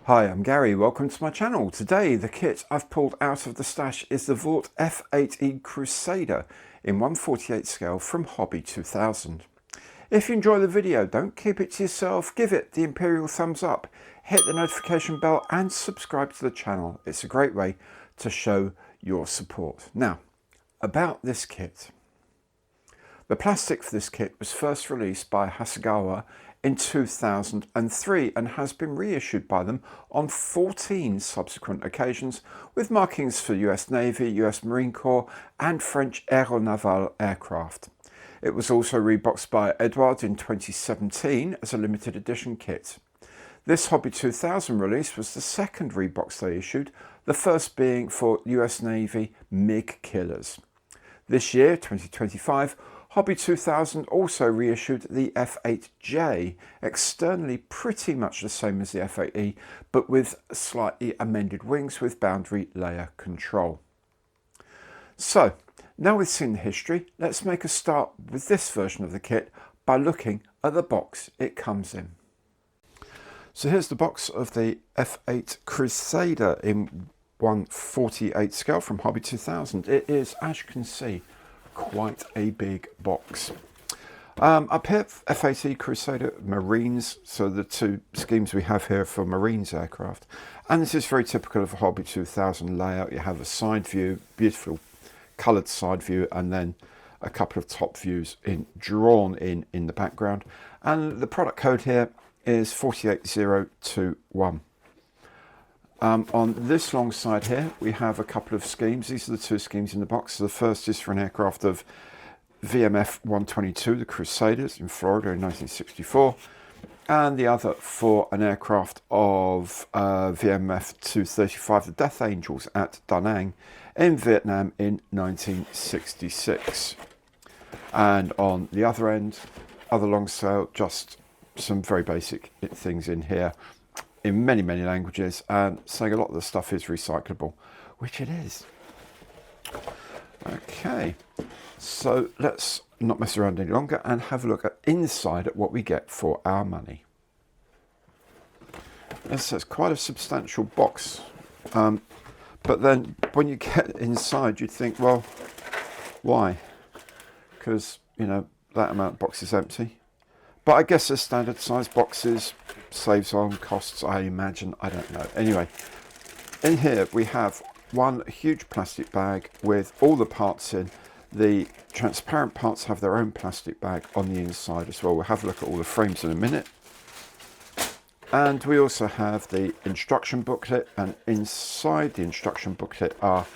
Hi, I'm Gary. Welcome to my channel. Today the kit I've pulled out of the stash is the Vought F-8E Crusader in 1/48 scale from Hobby 2000. If you enjoy the video, don't keep it to yourself. Give it the imperial thumbs up, hit the notification bell and subscribe to the channel. It's a great way to show your support. Now, about this kit. The plastic for this kit was first released by Hasegawa in 2003 and has been reissued by them on 14 subsequent occasions with markings for US Navy, US Marine Corps and French Aeronaval aircraft. It was also reboxed by Edouard in 2017 as a limited edition kit. This Hobby 2000 release was the second rebox they issued, the first being for US Navy MiG killers. This year, 2025, Hobby 2000 also reissued the F-8J, externally pretty much the same as the F-8E, but with slightly amended wings with boundary layer control. So, now we've seen the history, let's make a start with this version of the kit by looking at the box it comes in. So here's the box of the F-8 Crusader in 1/48 scale from Hobby 2000. It is, as you can see, quite a big box. Up here, F-8E Crusader Marines, so the two schemes we have here for Marines aircraft, and this is very typical of a Hobby 2000 layout. You have a side view, beautiful coloured side view, and then a couple of top views drawn in the background, and the product code here is 48021. On this long side here, we have a couple of schemes. These are the two schemes in the box. So the first is for an aircraft of VMF 122, the Crusaders in Florida in 1964, and the other for an aircraft of VMF 235, the Death Angels at Da Nang in Vietnam in 1966. And on the other end, other long sail, just some very basic things in here, in many languages, and saying a lot of the stuff is recyclable, which it is. Okay, so let's not mess around any longer and have a look at inside at what we get for our money. This is quite a substantial box, but then when you get inside you'd think, well, why? Because, you know, that amount of box is empty. But I guess the standard size boxes saves on costs, I imagine. I don't know. Anyway, in here we have one huge plastic bag with all the parts in. The transparent parts have their own plastic bag on the inside as well. We'll have a look at all the frames in a minute. And we also have the instruction booklet, and inside the instruction booklet are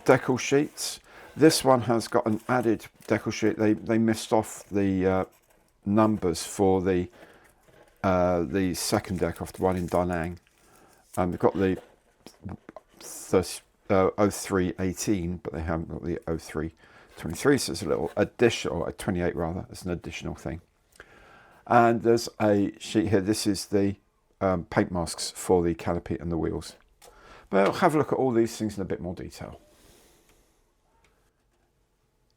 decal sheets. This one has got an added decal sheet. They missed off the numbers for the second aircraft, the one in Da Nang. They've got the 0318, but they haven't got the 0323, so it's a little additional, or 28 rather, it's an additional thing. And there's a sheet here. This is the paint masks for the canopy and the wheels. But I'll have a look at all these things in a bit more detail.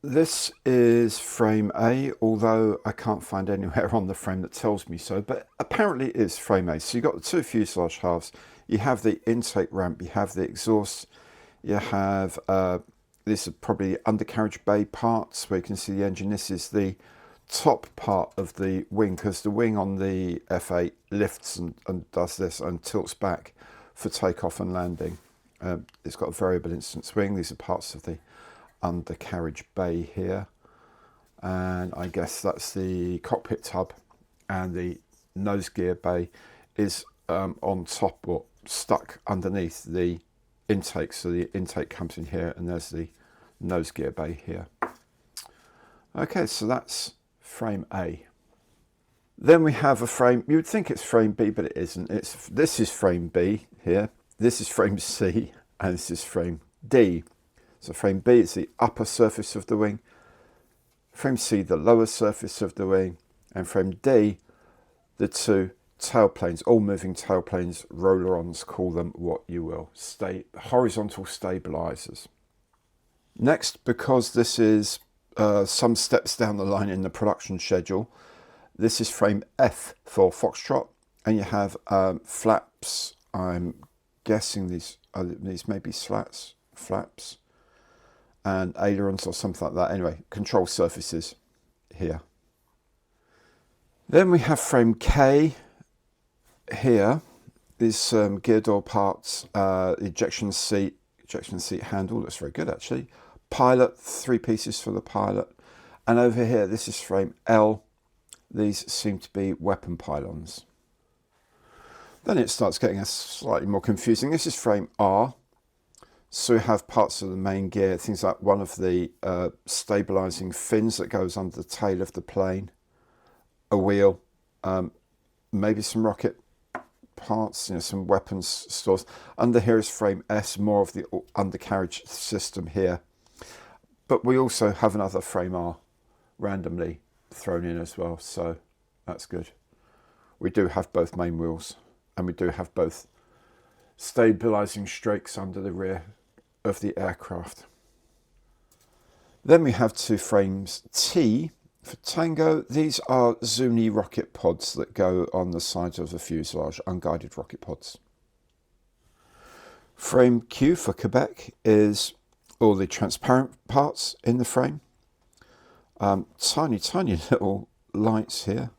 This is frame A, although I can't find anywhere on the frame that tells me so, but apparently it is frame A. So you've got the two fuselage halves, you have the intake ramp, you have the exhaust, you have, this is probably undercarriage bay parts where you can see the engine. This is the top part of the wing, because the wing on the F-8 lifts and does this and tilts back for takeoff and landing. It's got a variable instance wing. These are parts of the undercarriage bay here, and I guess that's the cockpit tub, and the nose gear bay is on top or stuck underneath the intake. So the intake comes in here, and there's the nose gear bay here. Okay, so that's frame A. Then we have a frame, you would think it's frame B, but it isn't. This is frame B here, this is frame C, and this is frame D. So frame B is the upper surface of the wing, frame C the lower surface of the wing, and frame D the two tailplanes, all moving tailplanes, roller-ons, call them what you will, horizontal stabilizers. Next, because this is some steps down the line in the production schedule, this is frame F for Foxtrot, and you have flaps I'm guessing these may be slats, flaps, and ailerons or something like that. Anyway, control surfaces here. Then we have frame K here. These gear door parts, ejection seat handle looks very good actually. Pilot, 3 pieces for the pilot. And over here, this is frame L. These seem to be weapon pylons. Then it starts getting slightly more confusing. This is frame R. So we have parts of the main gear, things like one of the stabilizing fins that goes under the tail of the plane, a wheel, maybe some rocket parts, you know, some weapons stores. Under here is frame S, more of the undercarriage system here. But we also have another frame R randomly thrown in as well, so that's good. We do have both main wheels, and we do have both stabilizing strakes under the rear of the aircraft. Then we have 2 frames T for Tango. These are Zuni rocket pods that go on the sides of the fuselage, unguided rocket pods. Frame Q for Quebec is all the transparent parts in the frame. Tiny little lights here.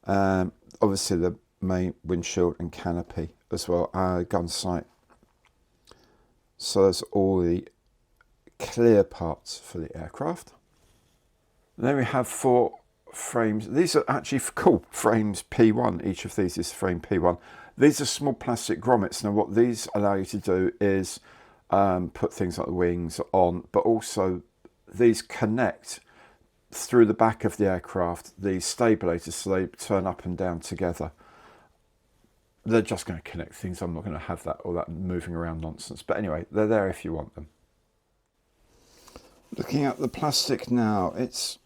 Obviously the main windshield and canopy as well, gun sight. So there's all the clear parts for the aircraft. And then we have 4 frames. These are actually cool frames P1. Each of these is frame P1. These are small plastic grommets. Now what these allow you to do is put things like the wings on, but also these connect through the back of the aircraft, the stabilators, so they turn up and down together. They're just going to connect things. I'm not going to have that all that moving around nonsense. But anyway, they're there if you want them. Looking at the plastic now, it's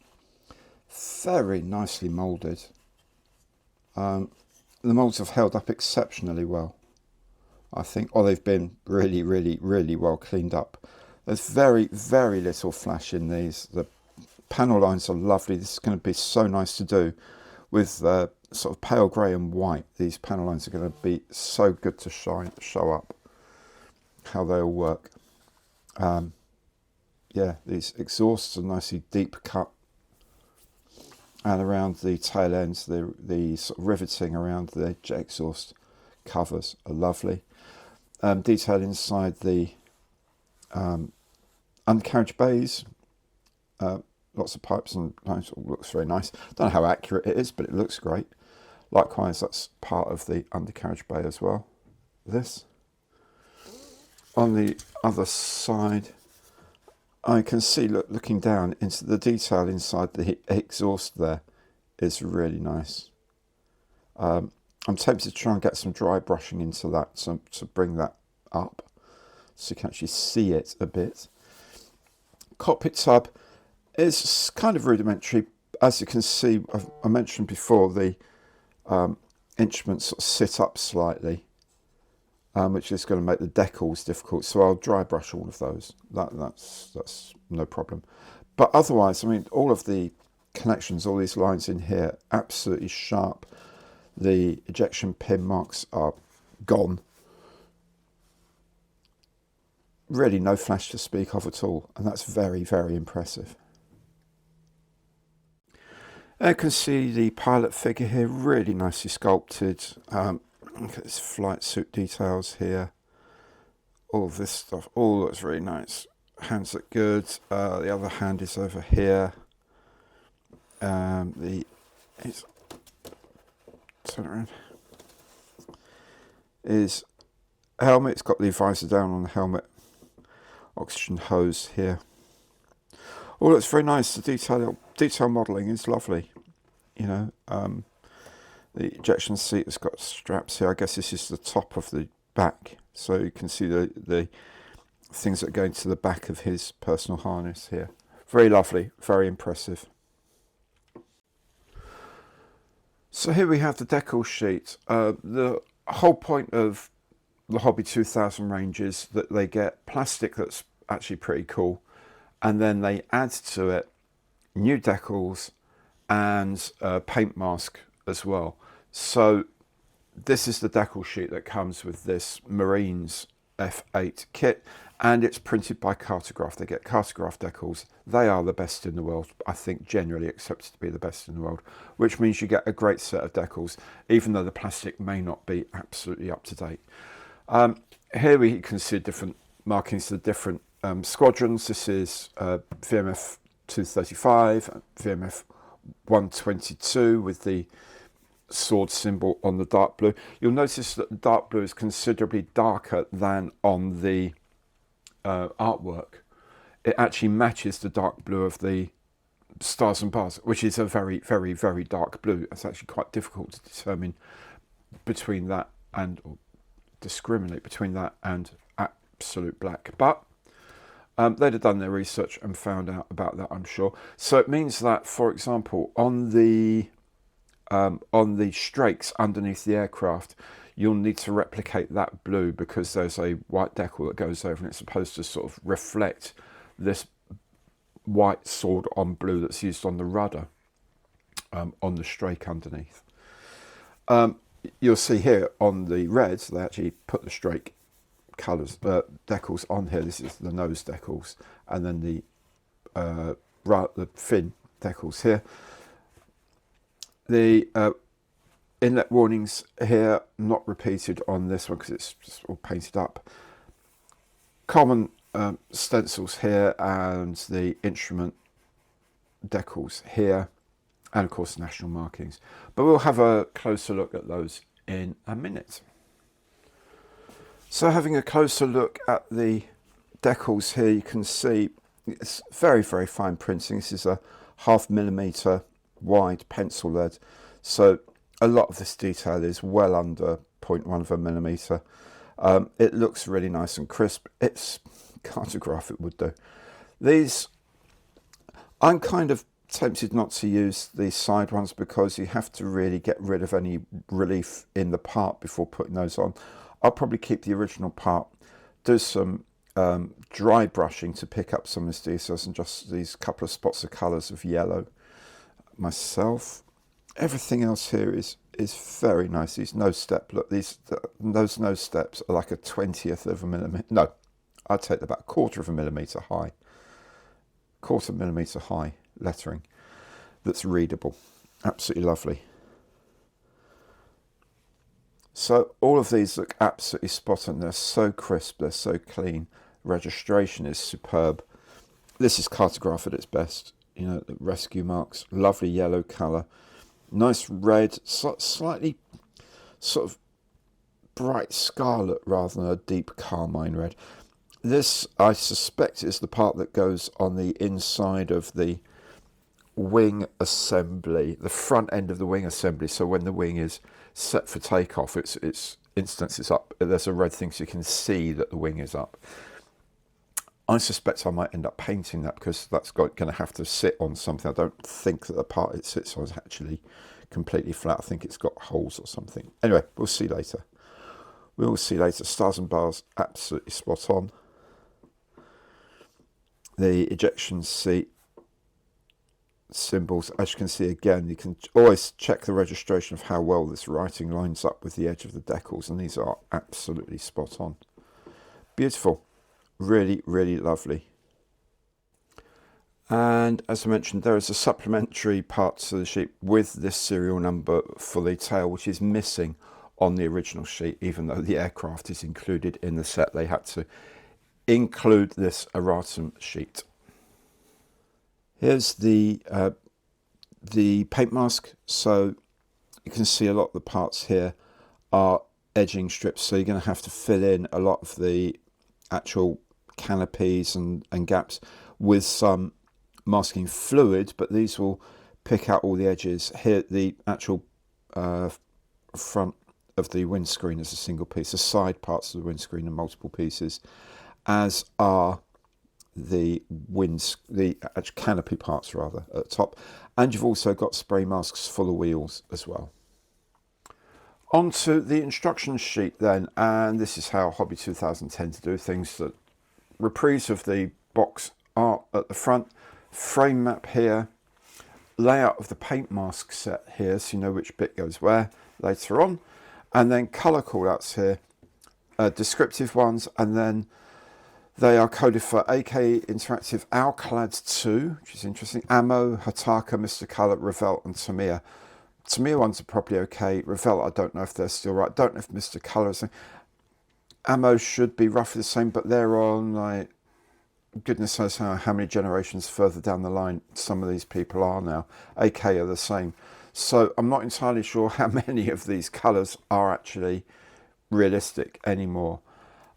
very nicely moulded. The moulds have held up exceptionally well, I think. Or they've been really well cleaned up. There's very little flash in these. The panel lines are lovely. This is going to be so nice to do with sort of pale grey and white. These panel lines are going to be so good to show up how they all work. Yeah, these exhausts are nicely deep cut, and around the tail ends, the sort of riveting around the jet exhaust covers are lovely. Detail inside the undercarriage bays. Lots of pipes and lines. All looks very nice. Don't know how accurate it is, but it looks great. Likewise, that's part of the undercarriage bay as well. This. On the other side, I can see, looking down into the detail inside the exhaust there is really nice. I'm tempted to try and get some dry brushing into that to bring that up so you can actually see it a bit. Cockpit tub is kind of rudimentary. As you can see, I mentioned before, the instruments sort of sit up slightly, which is going to make the decals difficult. So I'll dry brush all of those. That's no problem. But otherwise, I mean, all of the connections, all these lines in here, absolutely sharp. The ejection pin marks are gone. Really no flash to speak of at all, and that's very impressive. You can see the pilot figure here, really nicely sculpted. Look at this flight suit details here. All of this stuff, all looks really nice. Hands look good. The other hand is over here. Turn around. Is helmet. It's got the visor down on the helmet. Oxygen hose here. All looks very nice. The detail modelling is lovely. You know, the ejection seat has got straps here. I guess this is the top of the back, so you can see the things that go into the back of his personal harness here. Very lovely, very impressive. So here we have the decal sheet. The whole point of the Hobby 2000 range is that they get plastic that's actually pretty cool, and then they add to it new decals and a paint mask as well. So this is the decal sheet that comes with this Marines F8 kit, and it's printed by Cartograph. They get Cartograph decals. They are the best in the world, I think, generally accepted to be the best in the world, which means you get a great set of decals, even though the plastic may not be absolutely up to date. Here we can see different markings of the different squadrons. This is VMF 235, VMF 122 with the sword symbol on the dark blue. You'll notice that the dark blue is considerably darker than on the artwork. It actually matches the dark blue of the stars and bars, which is a very, very, very dark blue. It's actually quite difficult to determine between that and, or discriminate between that and absolute black. But they'd have done their research and found out about that, I'm sure. So it means that, for example, on the strakes underneath the aircraft, you'll need to replicate that blue because there's a white decal that goes over and it's supposed to sort of reflect this white sword on blue that's used on the rudder on the strake underneath. You'll see here on the reds, they actually put the strake colours, decals on here. This is the nose decals, and then the fin decals here. The inlet warnings here, not repeated on this one because it's just all painted up. Common stencils here, and the instrument decals here, and of course national markings. But we'll have a closer look at those in a minute. So having a closer look at the decals here, you can see it's very, very fine printing. This is a 0.5 millimeter wide pencil lead, so a lot of this detail is well under 0.1 of a millimeter. It looks really nice and crisp. It's Cartograph, it would do. These, I'm kind of tempted not to use these side ones because you have to really get rid of any relief in the part before putting those on. I'll probably keep the original part, do some dry brushing to pick up some of these details, and just these couple of spots of colours of yellow myself. Everything else here is very nice. These nose step, look, those nose steps are like a 20th of a millimetre. No, I'd take about 1/4 of a millimetre high. 1/4 millimetre high lettering that's readable. Absolutely lovely. So all of these look absolutely spot on. They're so crisp, they're so clean. Registration is superb. This is Cartograph at its best. You know, the rescue marks, lovely yellow colour, nice red, slightly sort of bright scarlet rather than a deep carmine red. This, I suspect, is the part that goes on the inside of the wing assembly, the front end of the wing assembly. So when the wing is set for takeoff, its instance is up. There's a red thing so you can see that the wing is up. I suspect I might end up painting that because that's going to have to sit on something. I don't think that the part it sits on is actually completely flat. I think it's got holes or something. Anyway, we'll see later. We will see later. Stars and bars, absolutely spot on. The ejection seat symbols, as you can see again, you can always check the registration of how well this writing lines up with the edge of the decals, and these are absolutely spot on. Beautiful. Really, really lovely. And as I mentioned, there is a supplementary part to the sheet with this serial number for the tail, which is missing on the original sheet. Even though the aircraft is included in the set, they had to include this erratum sheet. Here's the paint mask. So you can see a lot of the parts here are edging strips, so you're going to have to fill in a lot of the actual canopies and gaps with some masking fluid, but these will pick out all the edges. Here the actual front of the windscreen is a single piece, the side parts of the windscreen are multiple pieces, as are the actual canopy parts rather at the top, and you've also got spray masks for the wheels as well. Onto the instruction sheet then, and this is how Hobby 2000 tend to do things. That reprise of the box art at the front, frame map here, layout of the paint mask set here so you know which bit goes where later on, And then colour callouts here, descriptive ones, and then they are coded for AK Interactive Alclad 2, which is interesting, Ammo, Hataka, Mr. Colour, Revell and Tamiya. Tamiya ones are probably okay. Revell, I don't know if they're still right. Don't know if Mr. Colour is. Ammo should be roughly the same, but they're on, like, goodness knows how many generations further down the line some of these people are now. AK are the same. So I'm not entirely sure how many of these colours are actually realistic anymore.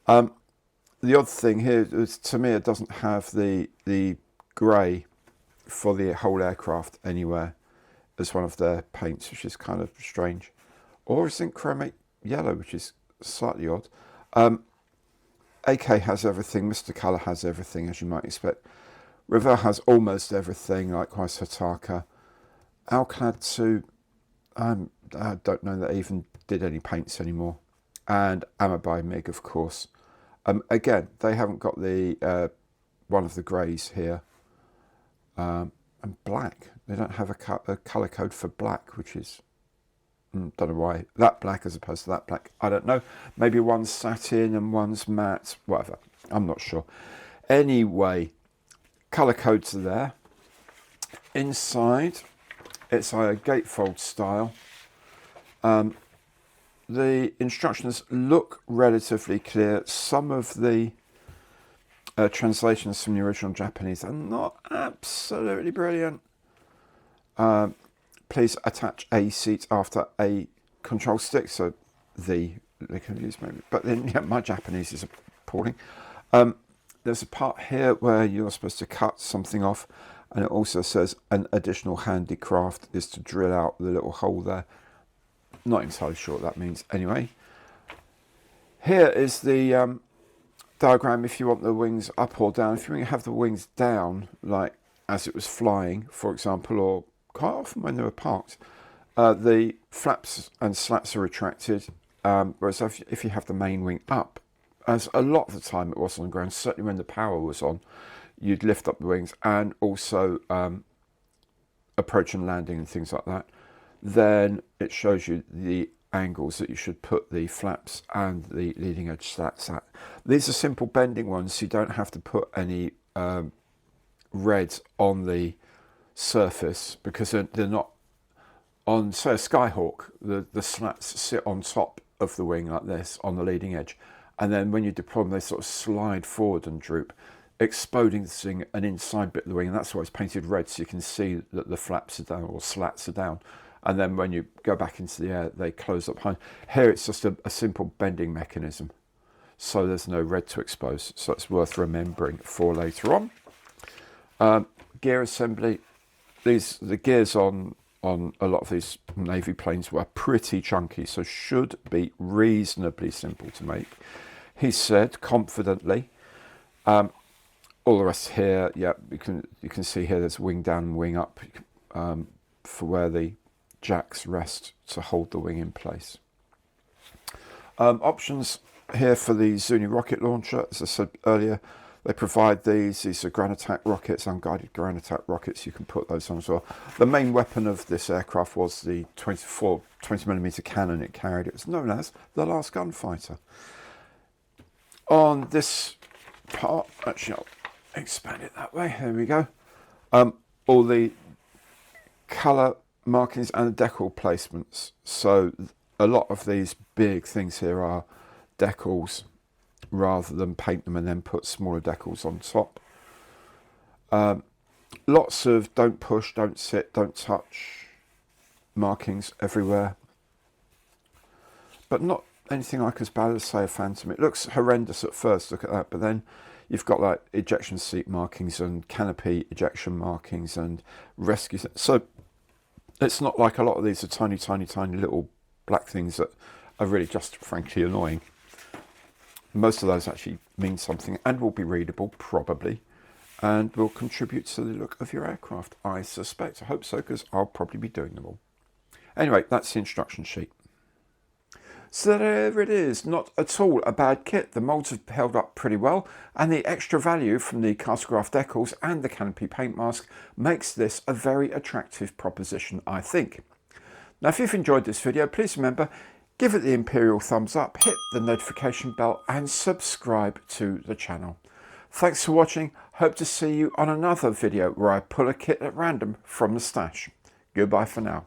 The odd thing here is Tamiya doesn't have the grey for the whole aircraft anywhere as one of their paints, which is kind of strange. Or is it chromate yellow, which is slightly odd. AK has everything, Mr. Colour has everything, as you might expect. Revell has almost everything, likewise Hataka. Alclad 2, I don't know that they even did any paints anymore. And Ammo by MiG, of course. Again, they haven't got the one of the greys here. And black. They don't have a colour code for black, which is, don't know why. That black as opposed to that black. I don't know. Maybe one's satin and one's matte. Whatever. I'm not sure. Anyway, colour codes are there. Inside, it's a gatefold style. The instructions look relatively clear. Some of the translations from the original Japanese are not absolutely brilliant. Please attach a seat after a control stick. So they can use maybe. But then yeah, my Japanese is appalling. There's a part here where you're supposed to cut something off. And it also says an additional handicraft is to drill out the little hole there. Not entirely sure what that means. Anyway, here is the diagram if you want the wings up or down. If you want to have the wings down, like as it was flying, for example, or quite often when they were parked, the flaps and slats are retracted. Whereas if you have the main wing up, as a lot of the time it was on the ground, certainly when the power was on, you'd lift up the wings and also approach and landing and things like that. Then it shows you the angles that you should put the flaps and the leading edge slats at. These are simple bending ones, so you don't have to put any reds on the surface because they're not on, say, a Skyhawk, the slats sit on top of the wing like this on the leading edge. And then when you deploy them, they sort of slide forward and droop, exposing an inside bit of the wing. And that's why it's painted red, so you can see that the flaps are down or slats are down. And then when you go back into the air, they close up behind. Here it's just a simple bending mechanism. So there's no red to expose. So it's worth remembering for later on. Gear assembly. The gears on a lot of these Navy planes were pretty chunky, so should be reasonably simple to make. He said confidently. All the rest here, yeah, you can see here there's wing down and wing up for where the jacks rest to hold the wing in place. Options here for the Zuni rocket launcher. As I said earlier, they provide these are ground attack rockets, unguided ground attack rockets. You can put those on as well. The main weapon of this aircraft was the 20mm cannon it carried. It was known as the Last Gunfighter. On this part, actually I'll expand it that way, there we go. All the colour markings and the decal placements. So a lot of these big things here are decals rather than paint them and then put smaller decals on top. Lots of don't push, don't sit, don't touch markings everywhere. But not anything like as bad as, say, a Phantom. It looks horrendous at first, look at that, but then you've got like ejection seat markings and canopy ejection markings and rescue. So it's not like a lot of these are tiny, tiny, tiny little black things that are really just frankly annoying. Most of those actually mean something and will be readable, probably, and will contribute to the look of your aircraft, I suspect. I hope so, because I'll probably be doing them all. Anyway, that's the instruction sheet. So there it is, not at all a bad kit. The moulds have held up pretty well, and the extra value from the Castlegraph decals and the canopy paint mask makes this a very attractive proposition, I think. Now, if you've enjoyed this video, please remember, Give it the imperial thumbs up, hit the notification bell and subscribe to the channel. Thanks for watching. Hope to see you on another video where I pull a kit at random from the stash. Goodbye for now.